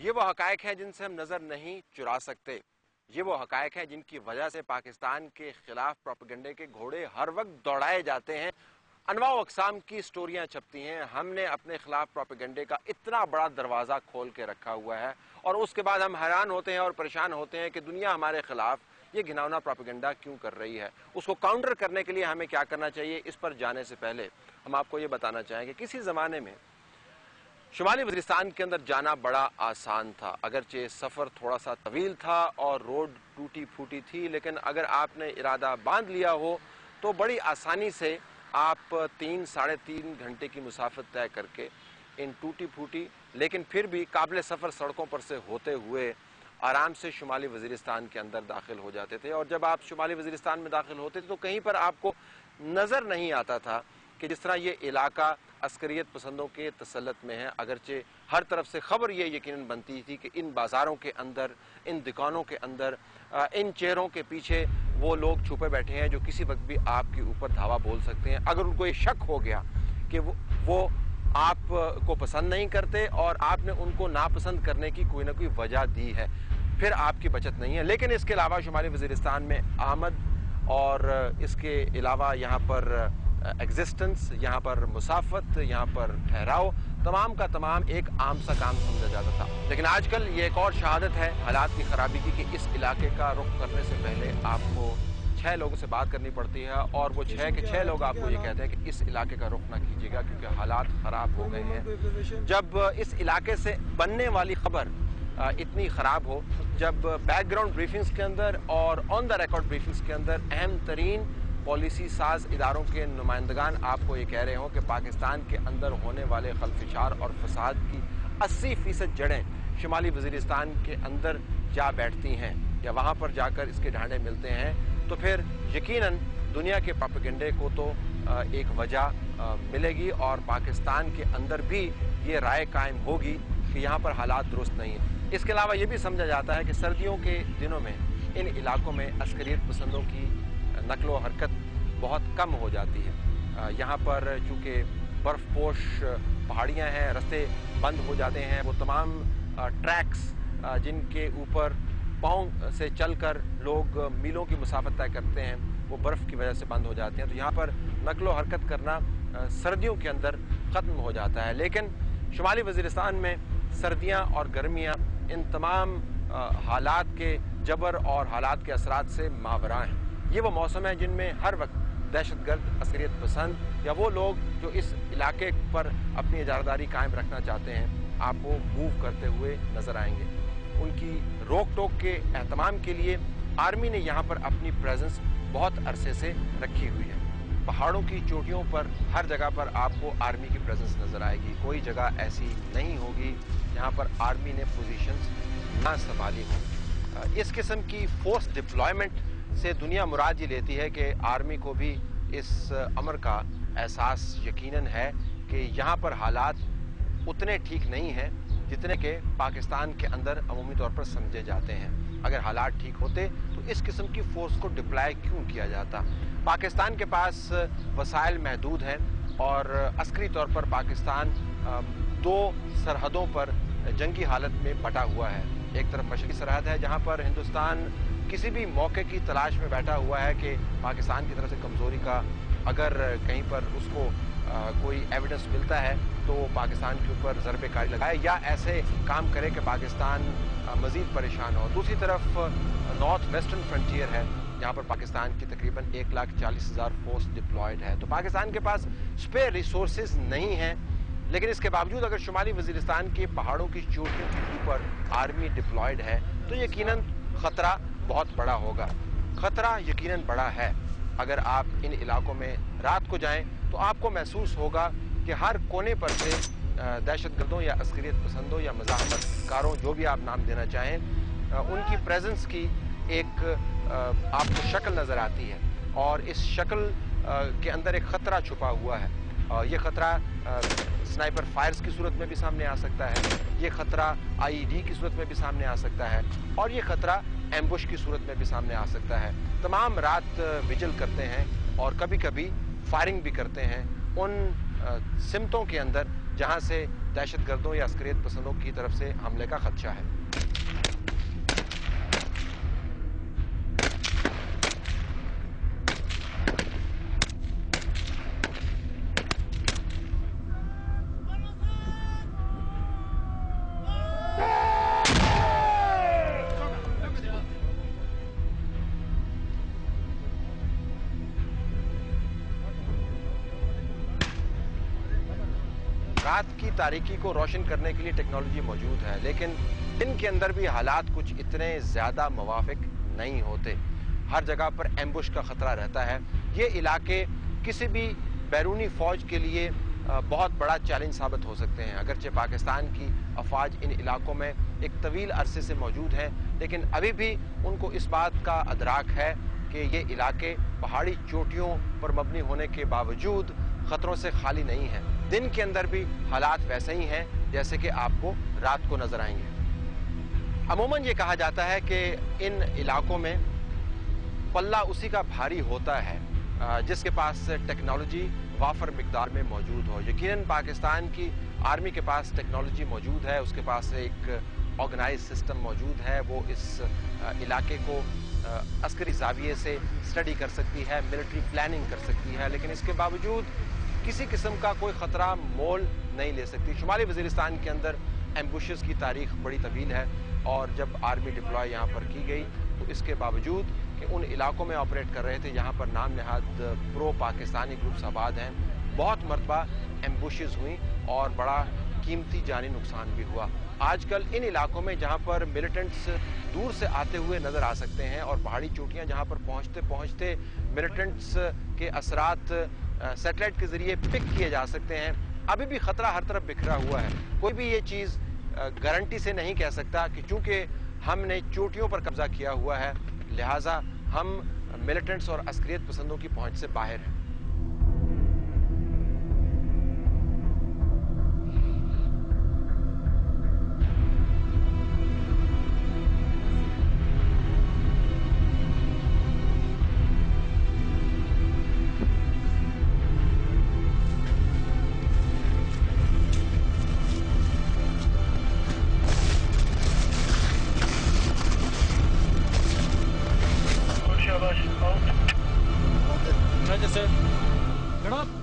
ये वो हकायक हैं जिनसे हम नजर नहीं चुरा सकते। ये वो हकायक हैं जिनकी वजह से पाकिस्तान के खिलाफ प्रोपेगेंडे के घोड़े हर वक्त दौड़ाए जाते हैं। अनवाओ अकसाम की स्टोरियां छपती हैं। हमने अपने खिलाफ प्रोपेगेंडे का इतना बड़ा दरवाजा खोल के रखा हुआ है और उसके बाद हम हैरान होते हैं और परेशान होते हैं कि दुनिया हमारे खिलाफ ये घिनौना प्रोपेगेंडा क्यों कर रही है। उसको काउंटर करने के लिए हमें क्या करना चाहिए, इस पर जाने से पहले हम आपको ये बताना चाहेंगे किसी जमाने में शुमाली वज़ीरिस्तान के अंदर जाना बड़ा आसान था। अगरचे सफ़र थोड़ा सा तवील था और रोड टूटी फूटी थी, लेकिन अगर आपने इरादा बांध लिया हो तो बड़ी आसानी से आप 3-3.5 घंटे की मुसाफत तय करके इन टूटी फूटी लेकिन फिर भी काबिल सफ़र सड़कों पर से होते हुए आराम से शुमाली वज़ीरिस्तान के अंदर दाखिल हो जाते थे। और जब आप शुमाली वज़ीरिस्तान में दाखिल होते थे तो कहीं पर आपको नज़र नहीं आता था कि जिस तरह ये इलाका अस्करियत पसंदों के तसल्लुत में है। अगरचे हर तरफ से खबर ये यकीनन बनती थी कि इन बाज़ारों के अंदर, इन दुकानों के अंदर, इन चेहरों के पीछे वो लोग छुपे बैठे हैं जो किसी वक्त भी आपके ऊपर धावा बोल सकते हैं। अगर उनको ये शक हो गया कि वो आपको पसंद नहीं करते और आपने उनको नापसंद करने की कोई ना कोई वजह दी है, फिर आपकी बचत नहीं है। लेकिन इसके अलावा शुमाली वज़ीरिस्तान में आमद और इसके अलावा यहाँ पर एग्जिस्टेंस, यहाँ पर मुसाफत, यहाँ पर ठहराव, तमाम का तमाम एक आम सा काम समझा जाता था। लेकिन आजकल ये एक और शहादत है हालात की खराबी की कि इस इलाके का रुख करने से पहले आपको 6 लोगों से बात करनी पड़ती है और वो 6 के 6 लोग आपको ये कहते हैं कि इस इलाके का रुख ना कीजिएगा क्योंकि हालात ख़राब हो गए हैं। जब इस इलाके से बनने वाली खबर इतनी ख़राब हो, जब बैकग्राउंड ब्रीफिंग्स के अंदर और ऑन द रिकॉर्ड ब्रीफिंग्स के अंदर अहम तरीन पॉलिसी साज इदारों के नुमाइंदगान आपको ये कह रहे हों कि पाकिस्तान के अंदर होने वाले खलफिशार और फसाद की 80% जड़ें शुमाली वज़ीरिस्तान के अंदर जा बैठती हैं या वहाँ पर जाकर इसके ढांढे मिलते हैं, तो फिर यकीनन दुनिया के प्रोपेगेंडे को तो एक वजह मिलेगी और पाकिस्तान के अंदर भी ये राय कायम होगी कि यहाँ पर हालात दुरुस्त नहीं है। इसके अलावा ये भी समझा जाता है कि सर्दियों के दिनों में इन इलाकों में अस्करियत पसंदों की नकलो हरकत बहुत कम हो जाती है। यहाँ पर चूँकि बर्फ़पोश पहाड़ियाँ हैं, रास्ते बंद हो जाते हैं, वो तमाम ट्रैक्स जिनके ऊपर पाँव से चलकर लोग मीलों की मुसाफत तय करते हैं वो बर्फ़ की वजह से बंद हो जाते हैं। तो यहाँ पर नकलो हरकत करना सर्दियों के अंदर ख़त्म हो जाता है। लेकिन शुमाली वज़ीरिस्तान में सर्दियाँ और गर्मियाँ इन तमाम हालात के जबर और हालात के असरात से मावरा हैं। ये वो मौसम है जिनमें हर वक्त दहशतगर्द, अस्करियत पसंद या वो लोग जो इस इलाके पर अपनी इजारादारी कायम रखना चाहते हैं आपको मूव करते हुए नजर आएंगे। उनकी रोक टोक के एहतमाम के लिए आर्मी ने यहाँ पर अपनी प्रेजेंस बहुत अरसे से रखी हुई है। पहाड़ों की चोटियों पर हर जगह पर आपको आर्मी की प्रेजेंस नजर आएगी। कोई जगह ऐसी नहीं होगी जहाँ पर आर्मी ने पोजीशंस ना संभाली हों। इस किस्म की फोर्स डिप्लॉयमेंट से दुनिया मुराद ये लेती है कि आर्मी को भी इस अमर का एहसास यकीनन है कि यहाँ पर हालात उतने ठीक नहीं हैं जितने के पाकिस्तान के अंदर अमूमी तौर पर समझे जाते हैं। अगर हालात ठीक होते तो इस किस्म की फोर्स को डिप्लॉय क्यों किया जाता। पाकिस्तान के पास वसाइल महदूद हैं और अस्करी तौर पर पाकिस्तान 2 सरहदों पर जंगी हालत में बटा हुआ है। एक तरफ मशरकी सरहद है जहाँ पर हिंदुस्तान किसी भी मौके की तलाश में बैठा हुआ है कि पाकिस्तान की तरफ से कमज़ोरी का अगर कहीं पर उसको कोई एविडेंस मिलता है तो वो पाकिस्तान के ऊपर ज़रबे कारी लगाए या ऐसे काम करे कि पाकिस्तान मज़ीद परेशान हो। दूसरी तरफ नॉर्थ वेस्टर्न फ्रंटियर है जहाँ पर पाकिस्तान की तकरीबन 1,40,000 फोर्स डिप्लॉयड है। तो पाकिस्तान के पास स्पेयर रिसोर्सेज नहीं हैं, लेकिन इसके बावजूद अगर शुमाली वज़ीरिस्तान के पहाड़ों की चोटियों के ऊपर आर्मी डिप्लॉयड है तो यकीनन ख़तरा बहुत बड़ा होगा। ख़तरा यकीनन बड़ा है। अगर आप इन इलाकों में रात को जाएं तो आपको महसूस होगा कि हर कोने पर से दहशतगर्दों या अस्करियत पसंदों या मज़ाहमतकारों, जो भी आप नाम देना चाहें, उनकी प्रेजेंस की एक आपको शक्ल नज़र आती है और इस शक्ल के अंदर एक ख़तरा छुपा हुआ है। ये ख़तरा स्नाइपर फायर्स की सूरत में भी सामने आ सकता है, ये ख़तरा आईईडी की सूरत में भी सामने आ सकता है और ये ख़तरा एम्बुश की सूरत में भी सामने आ सकता है। तमाम रात विजिल करते हैं और कभी कभी फायरिंग भी करते हैं। उन सिमतों के अंदर जहां से दहशतगर्दों या अस्करियत पसंदों की तरफ से हमले का खदशा है। रात की तारीकी को रोशन करने के लिए टेक्नोलॉजी मौजूद है, लेकिन दिन के अंदर भी हालात कुछ इतने ज्यादा मुवाफिक नहीं होते। हर जगह पर एम्बुश का खतरा रहता है। ये इलाके किसी भी बैरूनी फौज के लिए बहुत बड़ा चैलेंज साबित हो सकते हैं। अगरचे पाकिस्तान की अफवाज इन इलाकों में एक तवील अरसे से मौजूद हैं, लेकिन अभी भी उनको इस बात का अदराक है कि ये इलाके पहाड़ी चोटियों पर मबनी होने के बावजूद खतरों से खाली नहीं हैं। दिन के अंदर भी हालात वैसे ही हैं जैसे कि आपको रात को नजर आएंगे। अमूमन ये कहा जाता है कि इन इलाकों में पल्ला उसी का भारी होता है जिसके पास टेक्नोलॉजी वाफर मिकदार में मौजूद हो। यकीनन पाकिस्तान की आर्मी के पास टेक्नोलॉजी मौजूद है, उसके पास एक ऑर्गेनाइज सिस्टम मौजूद है। वो इस इलाके को अस्करी जाविये से स्टडी कर सकती है, मिलिट्री प्लानिंग कर सकती है, लेकिन इसके बावजूद किसी किस्म का कोई खतरा मोल नहीं ले सकती। शुमाली वजीरिस्तान के अंदर एम्बुशेस की तारीख बड़ी तवील है और जब आर्मी डिप्लॉय यहाँ पर की गई तो इसके बावजूद कि उन इलाकों में ऑपरेट कर रहे थे यहाँ पर नाम नहाद प्रो पाकिस्तानी ग्रुप्स आबाद हैं, बहुत मरतबा एम्बुशेस हुई और बड़ा कीमती जानी नुकसान भी हुआ। आजकल इन इलाकों में जहाँ पर मिलिटेंट्स दूर से आते हुए नजर आ सकते हैं और पहाड़ी चोटियाँ जहाँ पर पहुँचते पहुँचते मिलिटेंट्स के असरात सैटेलाइट के जरिए पिक किए जा सकते हैं, अभी भी खतरा हर तरफ बिखरा हुआ है। कोई भी ये चीज़ गारंटी से नहीं कह सकता कि चूंकि हमने चोटियों पर कब्जा किया हुआ है लिहाजा हम मिलिटेंट्स और अस्करियत पसंदों की पहुंच से बाहर हैं। Roger, sir. Get up.